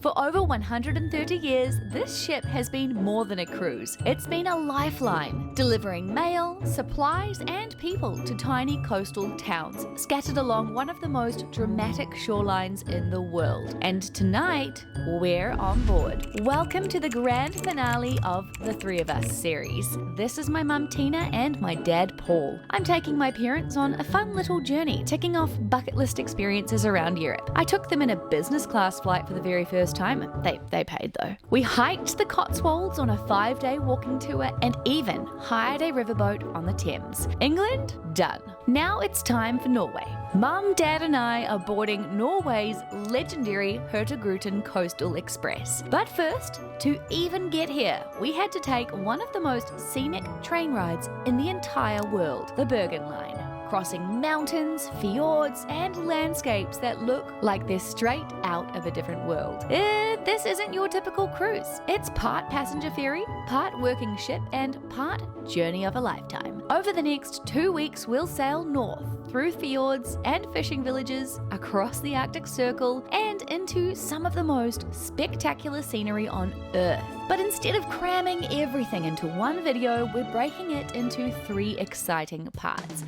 For over 130 years, this ship has been more than a cruise. It's been a lifeline, delivering mail, supplies, and people to tiny coastal towns scattered along one of the most dramatic shorelines in the world. And tonight, we're on board. Welcome to the grand finale of the Three of Us series. This is my mum Tina and my dad Paul. I'm taking my parents on a fun little journey, ticking off bucket list experiences around Europe. I took them in a business class flight for the very first time. They paid though. We hiked the Cotswolds on a 5-day walking tour and even hired a riverboat on the Thames. England? Done. Now it's time for Norway. Mum, Dad and I are boarding Norway's legendary Hurtigruten Coastal Express. But first, to even get here, we had to take one of the most scenic train rides in the entire world, the Bergen Line. Crossing mountains, fjords, and landscapes that look like they're straight out of a different world. This isn't your typical cruise. It's part passenger ferry, part working ship, and part journey of a lifetime. Over the next 2 weeks, we'll sail north, through fjords and fishing villages, across the Arctic Circle, and into some of the most spectacular scenery on Earth. But instead of cramming everything into one video, we're breaking it into 3 exciting parts.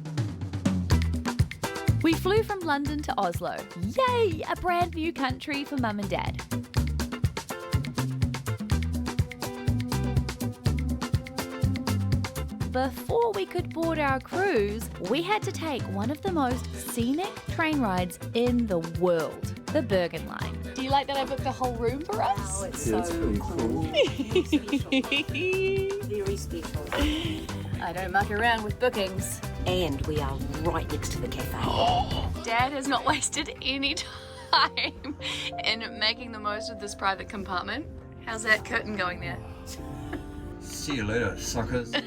We flew from London to Oslo. Yay! A brand new country for Mum and Dad. Before we could board our cruise, we had to take one of the most scenic train rides in the world, the Bergen Line. Do you like that I booked a whole room for us? Oh, it's so cool. Very special. I don't muck around with bookings. And we are right next to the cafe. Dad has not wasted any time in making the most of this private compartment. How's that curtain going there? See you later, suckers. I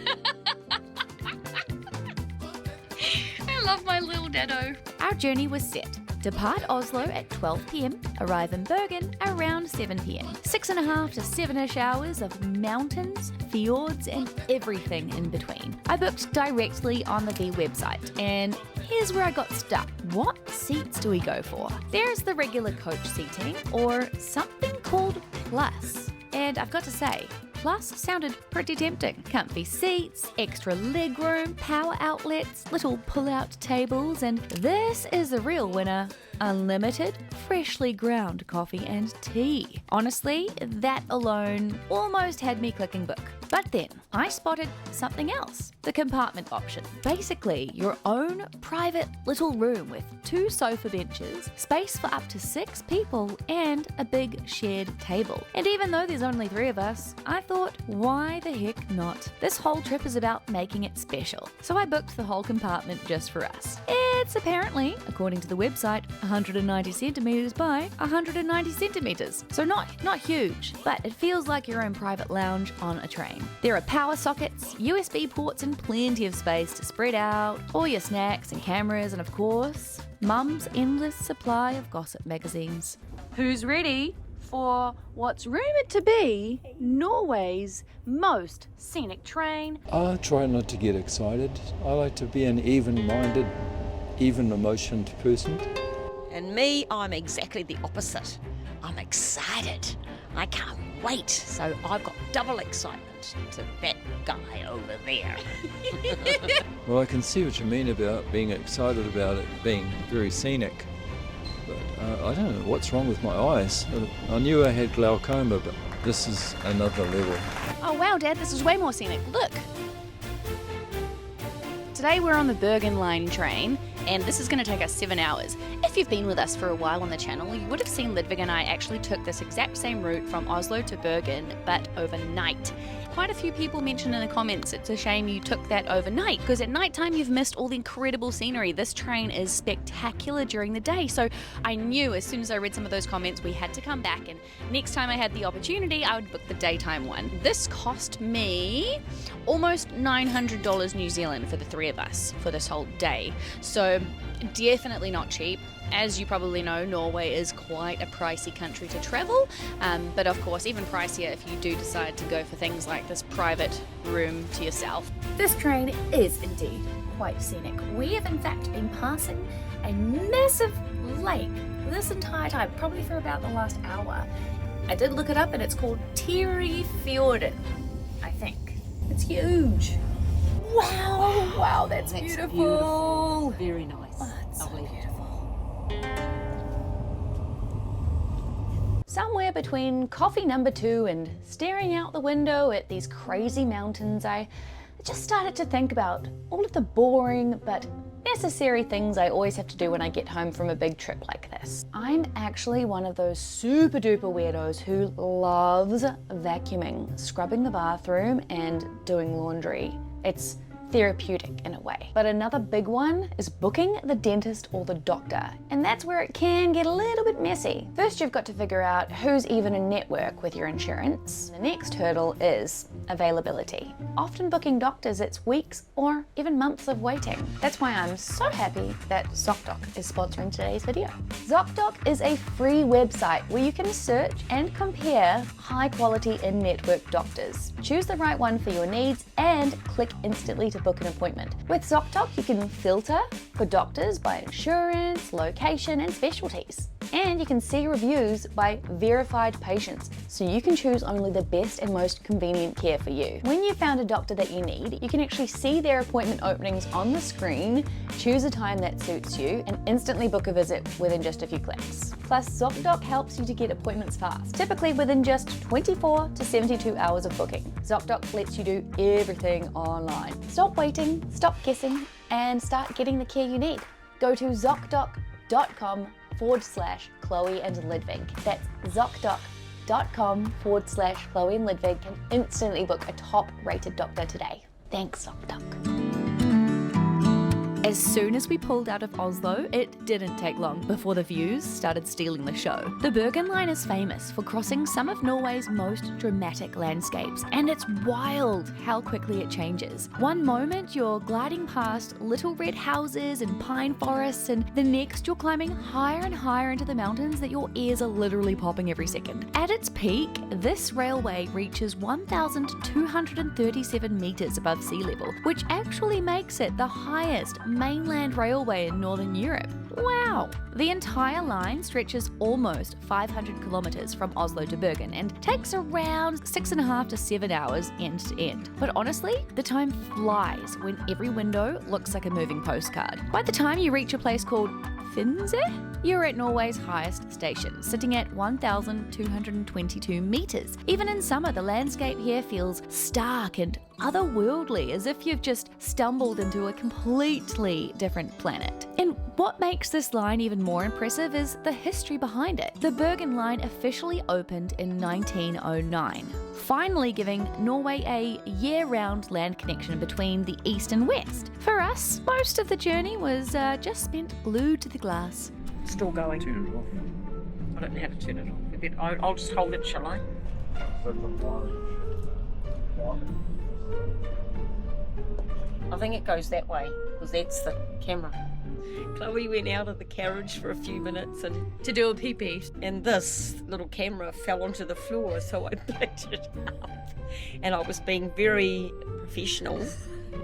love my little daddo. Our journey was set. Depart Oslo at 12 p.m, arrive in Bergen around 7 p.m. 6.5 to 7-ish hours of mountains, fjords, and everything in between. I booked directly on the V website, and here's where I got stuck. What seats do we go for? There's the regular coach seating, or something called Plus. And I've got to say, Plus sounded pretty tempting. Comfy seats, extra legroom, power outlets, little pull-out tables, and this is the real winner. Unlimited, freshly ground coffee and tea. Honestly, that alone almost had me clicking book. But then I spotted something else. The compartment option. Basically, your own private little room with 2 sofa benches, space for up to 6 people, and a big shared table. And even though there's only 3 of us, I thought, why the heck not? This whole trip is about making it special. So I booked the whole compartment just for us. It's apparently, according to the website, 190 centimeters by 190 centimeters. So not huge, but it feels like your own private lounge on a train. There are power sockets, USB ports, and plenty of space to spread out all your snacks and cameras, and of course, Mum's endless supply of gossip magazines. Who's ready for what's rumoured to be Norway's most scenic train? I try not to get excited. I like to be an even-minded, even-emotioned person. And me, I'm exactly the opposite. I'm excited. I can't wait. So I've got double excitement to that guy over there. Well, I can see what you mean about being excited about it being very scenic. But I don't know what's wrong with my eyes. I knew I had glaucoma, but this is another level. Oh wow, Dad, this is way more scenic. Look! Today we're on the Bergen Line train, and this is going to take us 7 hours. If you've been with us for a while on the channel, you would have seen Ludwig and I actually took this exact same route from Oslo to Bergen, but overnight. Quite a few people mentioned in the comments it's a shame you took that overnight, because at nighttime you've missed all the incredible scenery. This train is spectacular during the day, so I knew as soon as I read some of those comments we had to come back, and next time I had the opportunity I would book the daytime one. This cost me almost $900 New Zealand for the 3 of us for this whole day, so definitely not cheap. As you probably know, Norway is quite a pricey country to travel, but of course even pricier if you do decide to go for things like this private room to yourself. This train is indeed quite scenic. We have in fact been passing a massive lake this entire time, probably for about the last hour. I did look it up and it's called fjords, I think. It's huge. Wow, that's beautiful. Very nice. Oh, it's so Lovely. beautiful. Somewhere between coffee number 2 and staring out the window at these crazy mountains, I just started to think about all of the boring but necessary things I always have to do when I get home from a big trip like this. I'm actually one of those super duper weirdos who loves vacuuming, scrubbing the bathroom and doing laundry. It's therapeutic in a way. But another big one is booking the dentist or the doctor, and that's where it can get a little bit messy. First, you've got to figure out who's even in network with your insurance. The next hurdle is availability. Often booking doctors, it's weeks or even months of waiting. That's why I'm so happy that ZocDoc is sponsoring today's video. ZocDoc is a free website where you can search and compare high quality in-network doctors. Choose the right one for your needs and click instantly to book an appointment. With ZocDoc, you can filter for doctors by insurance, location, and specialties. And you can see reviews by verified patients, so you can choose only the best and most convenient care for you. When you've found a doctor that you need, you can actually see their appointment openings on the screen, choose a time that suits you, and instantly book a visit within just a few clicks. Plus, ZocDoc helps you to get appointments fast, typically within just 24 to 72 hours of booking. ZocDoc lets you do everything online. Stop waiting, stop guessing, and start getting the care you need. Go to ZocDoc.com/Chloe and Lidvig. That's ZocDoc.com/Chloe and Lidvig and instantly book a top-rated doctor today. Thanks, ZocDoc. As soon as we pulled out of Oslo, it didn't take long before the views started stealing the show. The Bergen Line is famous for crossing some of Norway's most dramatic landscapes, and it's wild how quickly it changes. One moment you're gliding past little red houses and pine forests, and the next you're climbing higher and higher into the mountains that your ears are literally popping every second. At its peak, this railway reaches 1,237 meters above sea level, which actually makes it the highest mainland railway in Northern Europe. Wow! The entire line stretches almost 500 kilometers from Oslo to Bergen and takes around 6.5 to 7 hours end to end. But honestly, the time flies when every window looks like a moving postcard. By the time you reach a place called Finse, you're at Norway's highest station, sitting at 1,222 meters. Even in summer, the landscape here feels stark and otherworldly, as if you've just stumbled into a completely different planet. And what makes this line even more impressive is the history behind it. The Bergen Line officially opened in 1909, finally giving Norway a year-round land connection between the east and west. For us, most of the journey was just spent glued to the glass. Still going. Turn it off. I don't know how to turn it off. I'll just hold it, shall I? I think it goes that way, because that's the camera. Chloe went out of the carriage for a few minutes and To do a pee-pee. and this little camera fell onto the floor, so I picked it up. And I was being very professional,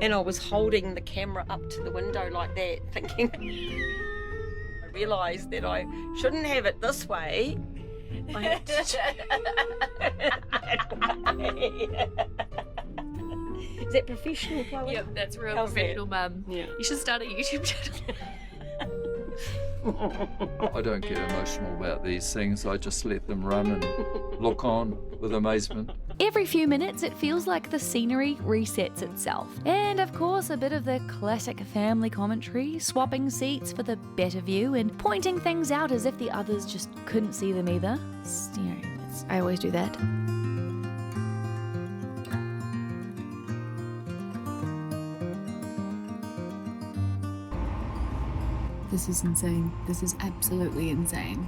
and I was holding the camera up to the window like that, thinking I realised that I shouldn't have it this way. I had to Is that professional, Chloe? Yep, that's real How's professional, that? Mum. Yeah. You should start a YouTube channel. I don't get emotional about these things. I just let them run and look on with amazement. Every few minutes, it feels like the scenery resets itself. And of course, a bit of the classic family commentary, swapping seats for the better view and pointing things out as if the others just couldn't see them either. I always do that. This is insane. This is absolutely insane.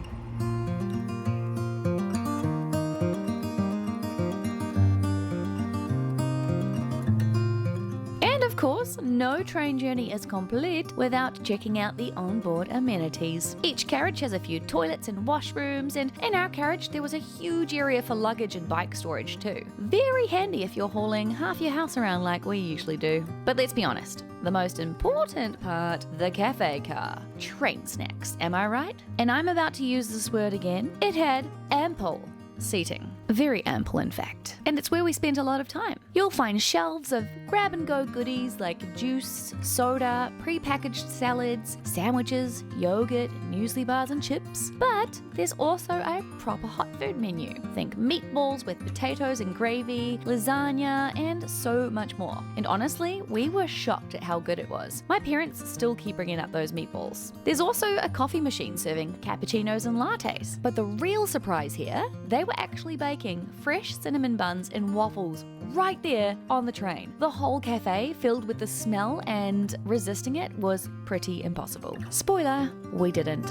And of course, no train journey is complete without checking out the onboard amenities. Each carriage has a few toilets and washrooms, and in our carriage there was a huge area for luggage and bike storage too. Very handy if you're hauling half your house around like we usually do. But let's be honest, the most important part, the cafe car. Train snacks, am I right? And I'm about to use this word again. It had ample seating. Very ample, in fact. And it's where we spent a lot of time. You'll find shelves of grab-and-go goodies like juice, soda, pre-packaged salads, sandwiches, yogurt, muesli bars and chips. But there's also a proper hot food menu. Think meatballs with potatoes and gravy, lasagna, and so much more. And honestly, we were shocked at how good it was. My parents still keep bringing up those meatballs. There's also a coffee machine serving cappuccinos and lattes. But the real surprise here, they were actually baking fresh cinnamon buns and waffles right there on the train. The whole cafe filled with the smell, and resisting it was pretty impossible. Spoiler, we didn't.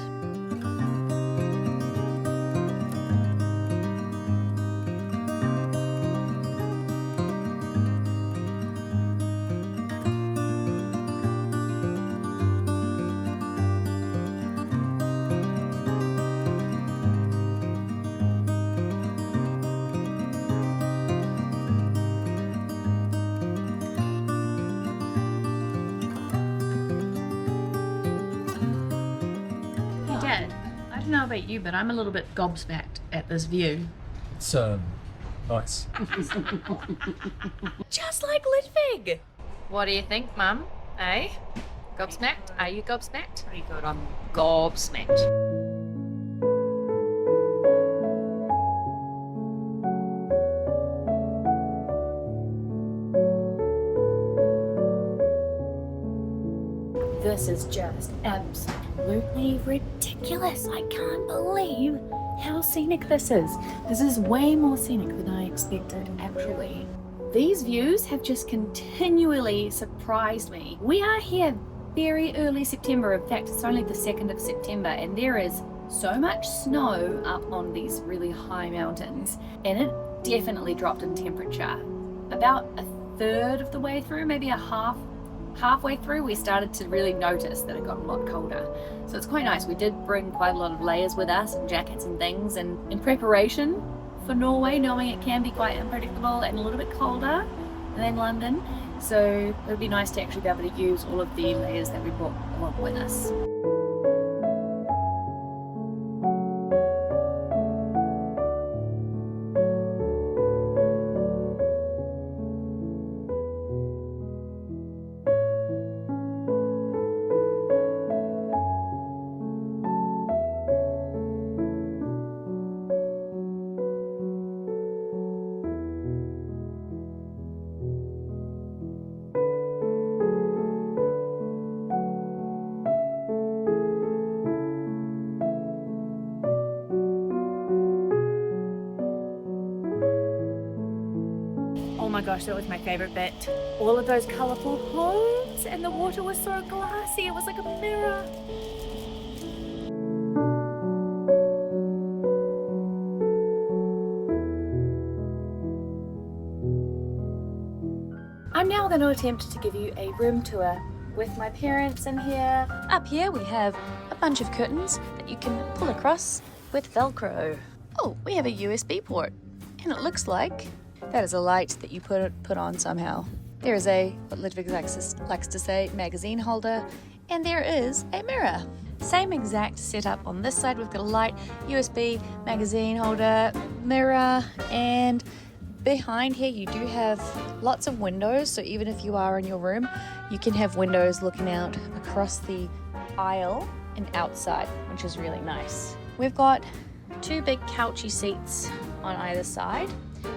Dad, I don't know about you, but I'm a little bit gobsmacked at this view. It's nice. Just like Ludwig! What do you think, Mum? Eh? Gobsmacked? Are you gobsmacked? Pretty good. I'm gobsmacked. This is just absolutely ridiculous. I can't believe how scenic this is. This is way more scenic than I expected, actually. These views have just continually surprised me. We are here very early September. In fact, it's only the 2nd of September, and there is so much snow up on these really high mountains, and it definitely dropped in temperature. About a third of the way through, maybe halfway through, we started to really notice that it got a lot colder. So it's quite nice. We did bring quite a lot of layers with us and jackets and things, and in preparation for Norway, knowing it can be quite unpredictable and a little bit colder than London. So it would be nice to actually be able to use all of the layers that we brought along with us. Oh my gosh, that was my favorite bit. All of those colourful homes, and the water was so glassy, it was like a mirror. I'm now going to attempt to give you a room tour with my parents in here. Up here we have a bunch of curtains that you can pull across with Velcro. Oh, we have a USB port, and it looks like that is a light that you put on somehow. There is a, what Ludwig likes to say, magazine holder, and there is a mirror. Same exact setup on this side. We've got a light, USB, magazine holder, mirror, and behind here you do have lots of windows, so even if you are in your room, you can have windows looking out across the aisle and outside, which is really nice. We've got two big couchy seats on either side.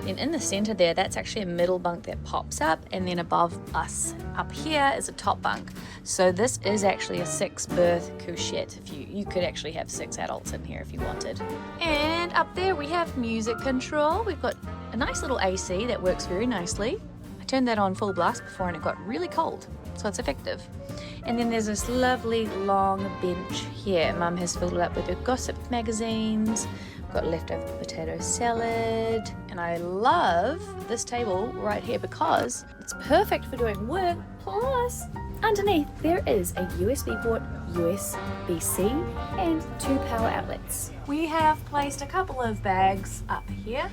And in the center there, that's actually a middle bunk that pops up, and then above us up here is a top bunk. So this is actually a 6-berth couchette. If you could actually have 6 adults in here if you wanted. And up there we have music control. We've got a nice little AC that works very nicely. I turned that on full blast before and it got really cold, so it's effective. And then there's this lovely long bench here. Mum has filled it up with her gossip magazines. Got leftover potato salad, and I love this table right here because it's perfect for doing work. Plus, underneath there is a USB port, USB-C, and 2 power outlets. We have placed a couple of bags up here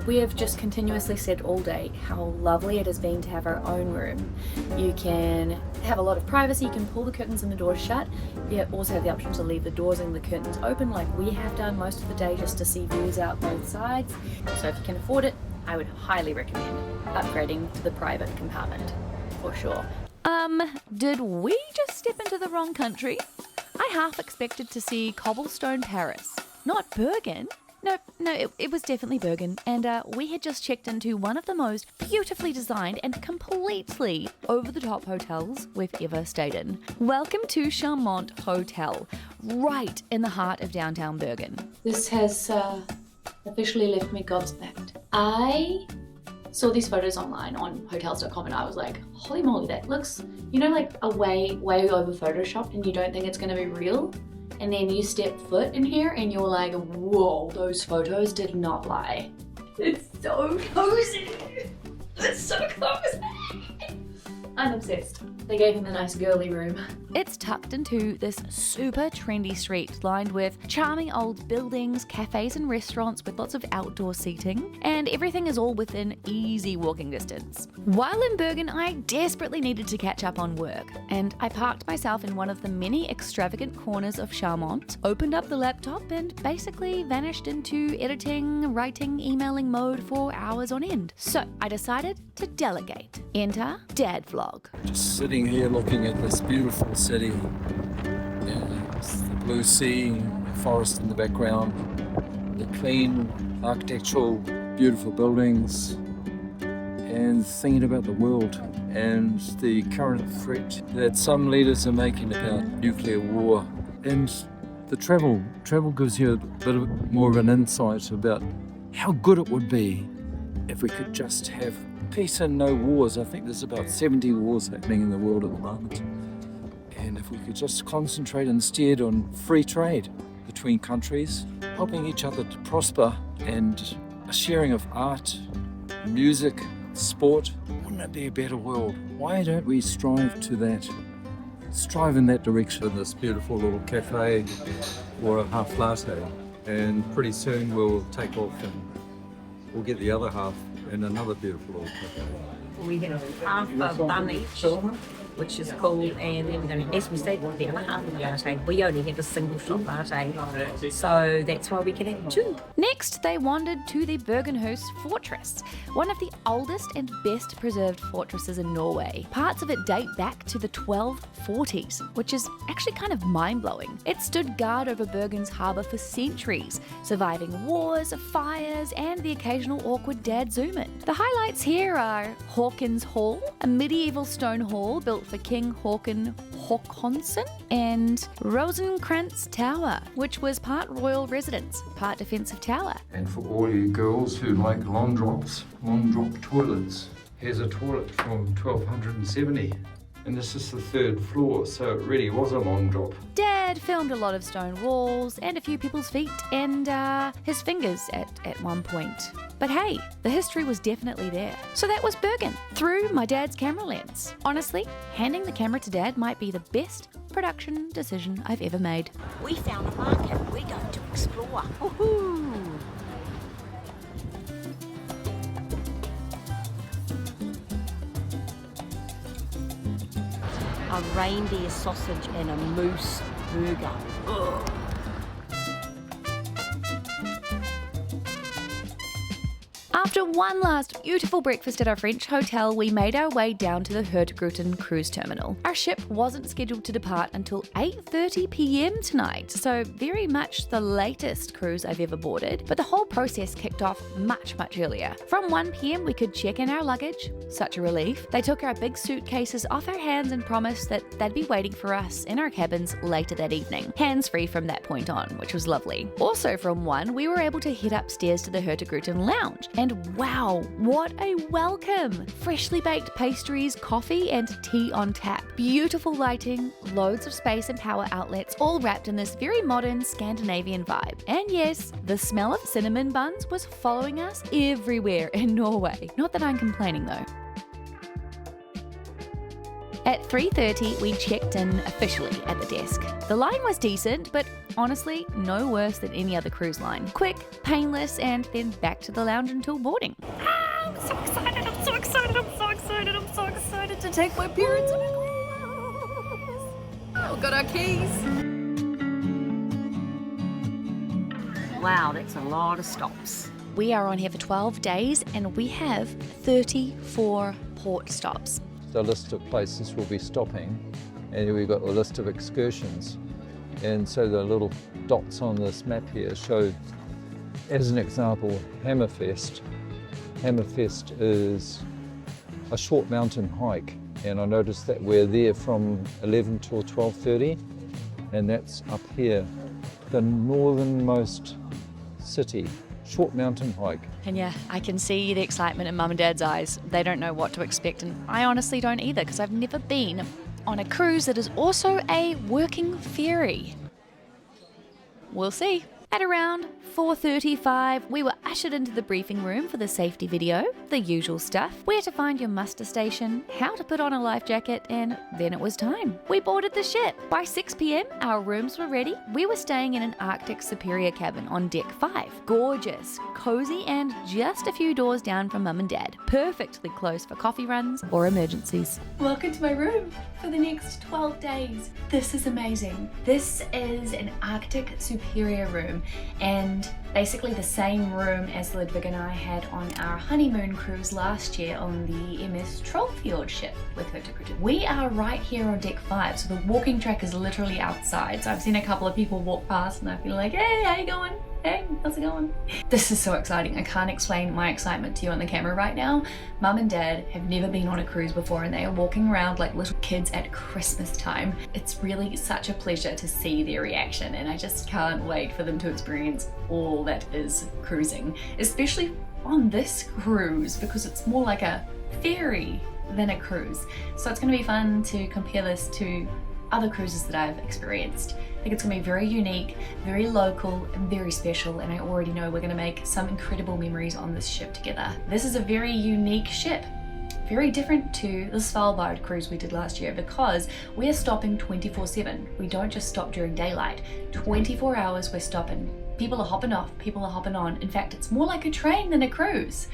We have just continuously said all day how lovely it has been to have our own room. You can have a lot of privacy, you can pull the curtains and the doors shut. You also have the option to leave the doors and the curtains open like we have done most of the day just to see views out both sides. So if you can afford it, I would highly recommend upgrading to the private compartment, for sure. Did we just step into the wrong country? I half expected to see cobblestone Paris, not Bergen. No, it was definitely Bergen, and we had just checked into one of the most beautifully designed and completely over-the-top hotels we've ever stayed in. Welcome to Charmant Hotel, right in the heart of downtown Bergen. This has officially left me gobsmacked. I saw these photos online on hotels.com and I was like, holy moly, that looks, like a way over photoshopped and you don't think it's going to be real. And then you step foot in here and you're like, whoa, those photos did not lie. It's so cozy. It's so cozy. I'm obsessed. They gave him a nice girly room. It's tucked into this super trendy street lined with charming old buildings, cafes and restaurants with lots of outdoor seating, and everything is all within easy walking distance. While in Bergen, I desperately needed to catch up on work, and I parked myself in one of the many extravagant corners of Charmant, opened up the laptop and basically vanished into editing, writing, emailing mode for hours on end. So I decided to delegate. Enter Dad Vlog. Just sitting here looking at this beautiful city. It's the blue sea, the forest in the background, the clean architectural, beautiful buildings, and thinking about the world and the current threat that some leaders are making about nuclear war. And the travel gives you a bit more of an insight about how good it would be if we could just have peace and no wars. I think there's about 70 wars happening in the world at the moment. And if we could just concentrate instead on free trade between countries, helping each other to prosper, and a sharing of art, music, sport, wouldn't it be a better world? Why don't we strive to that? Strive in that direction. This beautiful little cafe or a half latte, and pretty soon we'll take off and we'll get the other half in another beautiful little cafe. We have half a bun each, which is cool, and then as we said, the other half of the latte, we only have a single shot latte, so that's why we can have two. Next, they wandered to the Bergenhus Fortress, one of the oldest and best preserved fortresses in Norway. Parts of it date back to the 1240s, which is actually kind of mind-blowing. It stood guard over Bergen's harbour for centuries, surviving wars, fires, and the occasional awkward dad zoom-in. The highlights here are Hawkins Hall, a medieval stone hall built for King Håkon Håkonsson, and Rosenkrantz Tower, which was part royal residence, part defensive tower. And for all you girls who like long drop toilets, here's a toilet from 1270. And this is the 3rd floor, so it really was a long drop. Dad filmed a lot of stone walls and a few people's feet and his fingers at one point. But hey, the history was definitely there. So that was Bergen, through my dad's camera lens. Honestly, handing the camera to Dad might be the best production decision I've ever made. We found a market we're going to explore. Woohoo! A reindeer sausage and a moose burger. Ugh. After one last beautiful breakfast at our French hotel, we made our way down to the Hurtigruten cruise terminal. Our ship wasn't scheduled to depart until 8:30 p.m. tonight, so very much the latest cruise I've ever boarded, but the whole process kicked off much earlier. From 1 p.m. we could check in our luggage, such a relief. They took our big suitcases off our hands and promised that they'd be waiting for us in our cabins later that evening, hands-free from that point on, which was lovely. Also from 1, we were able to head upstairs to the Hurtigruten lounge, and wow, what a welcome! Freshly baked pastries, coffee and tea on tap. Beautiful lighting, loads of space and power outlets, all wrapped in this very modern Scandinavian vibe. And yes, the smell of cinnamon buns was following us everywhere in Norway. Not that I'm complaining though. At 3:30, we checked in officially at the desk. The line was decent, but honestly, no worse than any other cruise line. Quick, painless, and then back to the lounge until boarding. I'm so excited, I'm so excited, I'm so excited, I'm so excited to take my parents on a cruise. Oh, got our keys. Wow, that's a lot of stops. We are on here for 12 days and we have 34 port stops. The list of places we'll be stopping, and we've got a list of excursions. And so the little dots on this map here show, as an example, Hammerfest. Hammerfest is a short mountain hike, and I noticed that we're there from 11 till 12:30, and that's up here, the northernmost city. Short mountain hike. And yeah, I can see the excitement in Mum and Dad's eyes. They don't know what to expect, and I honestly don't either, because I've never been on a cruise that is also a working ferry. We'll see. At around 4:35, we were ushered into the briefing room for the safety video, the usual stuff, where to find your muster station, how to put on a life jacket, and then it was time. We boarded the ship. By 6 p.m, our rooms were ready. We were staying in an Arctic Superior cabin on deck 5. Gorgeous, cozy, and just a few doors down from Mum and Dad. Perfectly close for coffee runs or emergencies. Welcome to my room for the next 12 days. This is amazing. This is an Arctic Superior room, and basically the same room as Ludwig and I had on our honeymoon cruise last year on the MS Trollfjord ship with Hurtigruten. We are right here on deck 5, so the walking track is literally outside. So I've seen a couple of people walk past and I feel like, hey, how you going? Hey, how's it going? This is so exciting. I can't explain my excitement to you on the camera right now. Mum and Dad have never been on a cruise before, and they are walking around like little kids at Christmas time. It's really such a pleasure to see their reaction, and I just can't wait for them to experience all that is cruising, especially on this cruise, because it's more like a ferry than a cruise. So it's going to be fun to compare this to other cruises that I've experienced. I think it's going to be very unique, very local, and very special, and I already know we're going to make some incredible memories on this ship together. This is a very unique ship, very different to the Svalbard cruise we did last year, because we're stopping 24/7. We don't just stop during daylight. 24 hours we're stopping. People are hopping off, people are hopping on. In fact, it's more like a train than a cruise,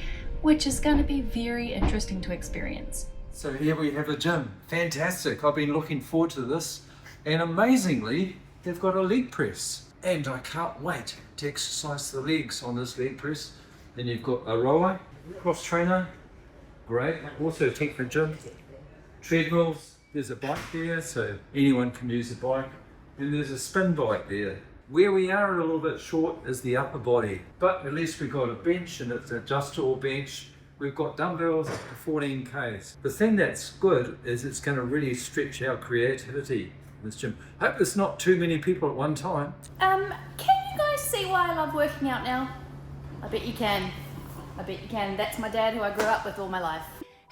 which is going to be very interesting to experience. So here we have a gym. Fantastic. I've been looking forward to this. And amazingly, they've got a leg press. And I can't wait to exercise the legs on this leg press. Then you've got a rower, cross trainer. Great. Also take the gym. Treadmills. There's a bike there, so anyone can use a bike. And there's a spin bike there. Where we are a little bit short is the upper body. But at least we've got a bench, and it's an adjustable bench. We've got dumbbells up to 14 Ks. The thing that's good is it's going to really stretch our creativity in this gym. Hope there's not too many people at one time. Can you guys see why I love working out now? I bet you can. I bet you can. That's my dad, who I grew up with all my life.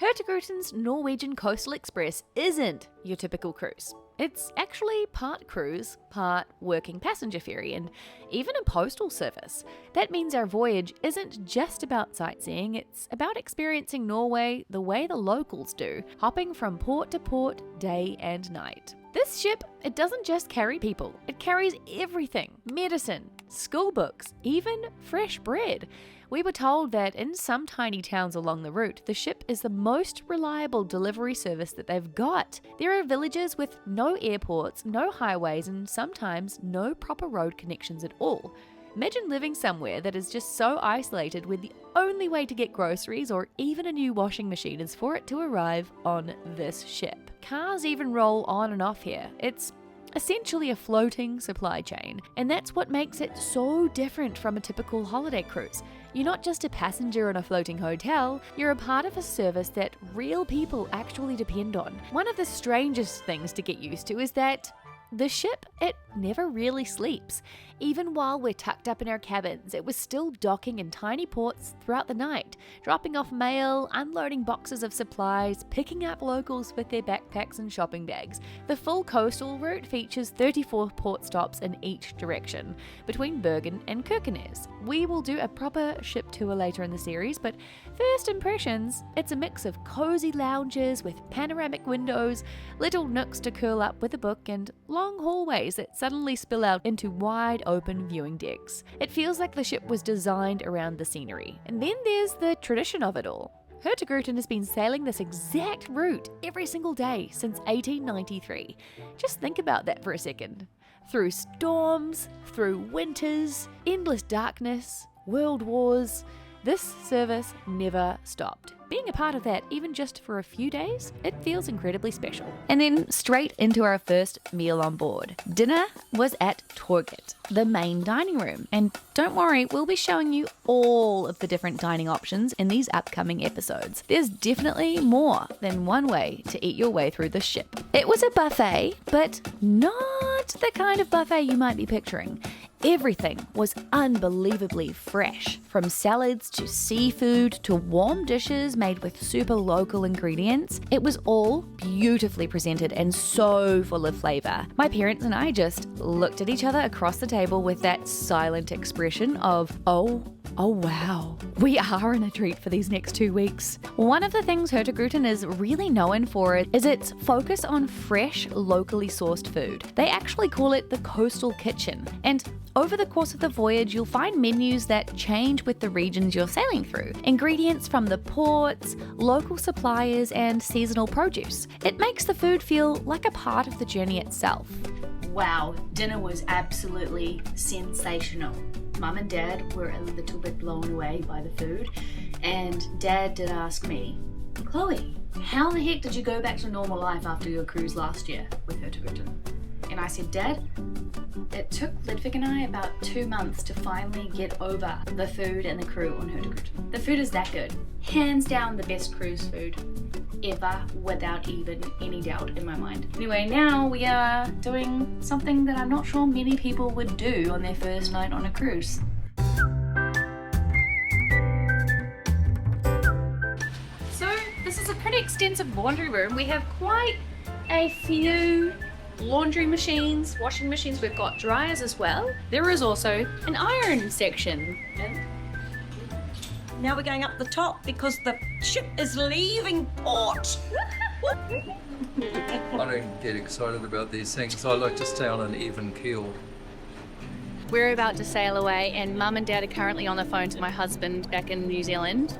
Hurtigruten's Norwegian Coastal Express isn't your typical cruise. It's actually part cruise, part working passenger ferry, and even a postal service. That means our voyage isn't just about sightseeing, it's about experiencing Norway the way the locals do, hopping from port to port, day and night. This ship, it doesn't just carry people, it carries everything. Medicine, school books, even fresh bread. We were told that in some tiny towns along the route, the ship is the most reliable delivery service that they've got. There are villages with no airports, no highways, and sometimes no proper road connections at all. Imagine living somewhere that is just so isolated, where the only way to get groceries or even a new washing machine is for it to arrive on this ship. Cars even roll on and off here. It's essentially a floating supply chain, and that's what makes it so different from a typical holiday cruise. You're not just a passenger in a floating hotel, you're a part of a service that real people actually depend on. One of the strangest things to get used to is that the ship, it never really sleeps. Even while we're tucked up in our cabins, it was still docking in tiny ports throughout the night, dropping off mail, unloading boxes of supplies, picking up locals with their backpacks and shopping bags. The full coastal route features 34 port stops in each direction, between Bergen and Kirkenes. We will do a proper ship tour later in the series, but first impressions, it's a mix of cozy lounges with panoramic windows, little nooks to curl up with a book, and long hallways that suddenly spill out into wide open viewing decks. It feels like the ship was designed around the scenery. And then there's the tradition of it all. Hurtigruten has been sailing this exact route every single day since 1893. Just think about that for a second. Through storms, through winters, endless darkness, world wars, this service never stopped. Being a part of that, even just for a few days, it feels incredibly special. And then straight into our first meal on board. Dinner was at Torget, the main dining room. And don't worry, we'll be showing you all of the different dining options in these upcoming episodes. There's definitely more than one way to eat your way through the ship. It was a buffet, but not the kind of buffet you might be picturing. Everything was unbelievably fresh, from salads to seafood to warm dishes made with super local ingredients. It was all beautifully presented and so full of flavour. My parents and I just looked at each other across the table with that silent expression of, oh wow, we are in a treat for these next 2 weeks. One of the things Hurtigruten is really known for is its focus on fresh, locally sourced food. They actually call it the coastal kitchen. And over the course of the voyage, you'll find menus that change with the regions you're sailing through. Ingredients from the ports, local suppliers, and seasonal produce. It makes the food feel like a part of the journey itself. Wow, dinner was absolutely sensational. Mum and Dad were a little bit blown away by the food, and Dad did ask me, Chloe, how the heck did you go back to normal life after your cruise last year with Hurtigruten? And I said, Dad, it took Ludwig and I about 2 months to finally get over the food and the crew on Hurtigruten. The food is that good. Hands down the best cruise food ever, without even any doubt in my mind. Anyway, now we are doing something that I'm not sure many people would do on their first night on a cruise. So this is a pretty extensive laundry room. We have quite a few laundry machines, washing machines. We've got dryers as well. There is also an iron section. Now we're going up the top because the ship is leaving port. I don't get excited about these things. I like to stay on an even keel. We're about to sail away, and Mum and Dad are currently on the phone to my husband back in New Zealand.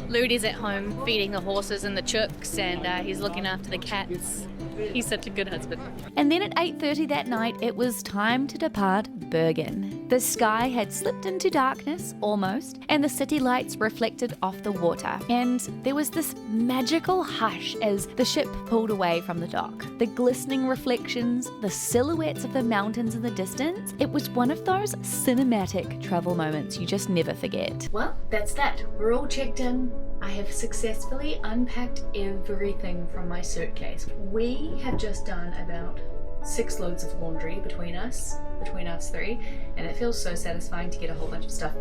Ludi's at home feeding the horses and the chooks, and he's looking after the cats. He's such a good husband. And then at 8:30 that night, it was time to depart Bergen. The sky had slipped into darkness, almost, and the city lights reflected off the water. And there was this magical hush as the ship pulled away from the dock. The glistening reflections, the silhouettes of the mountains in the distance. It was one of those cinematic travel moments you just never forget. Well, that's that. We're all checked in. I have successfully unpacked everything from my suitcase. We have just done about 6 loads of laundry between us 3, and it feels so satisfying to get a whole bunch of stuff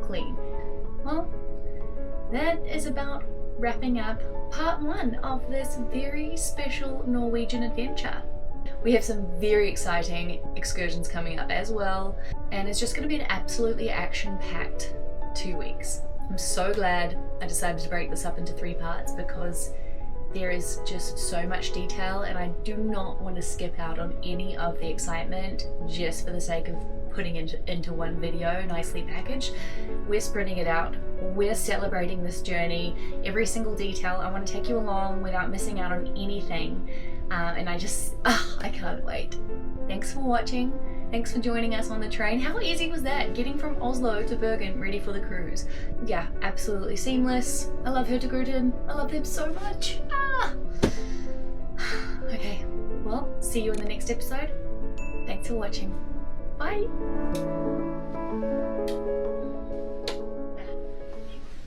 clean. Well, that is about wrapping up part 1 of this very special Norwegian adventure. We have some very exciting excursions coming up as well, and it's just going to be an absolutely action-packed 2 weeks. I'm so glad I decided to break this up into 3 parts because there is just so much detail, and I do not want to skip out on any of the excitement just for the sake of putting it into one video nicely packaged. We're spreading it out. We're celebrating this journey, every single detail. I want to take you along without missing out on anything, and I can't wait. Thanks for watching. Thanks for joining us on the train. How easy was that? Getting from Oslo to Bergen ready for the cruise. Yeah, absolutely seamless. I love Hurtigruten. I love them so much. Okay, well, see you in the next episode. Thanks for watching. Bye.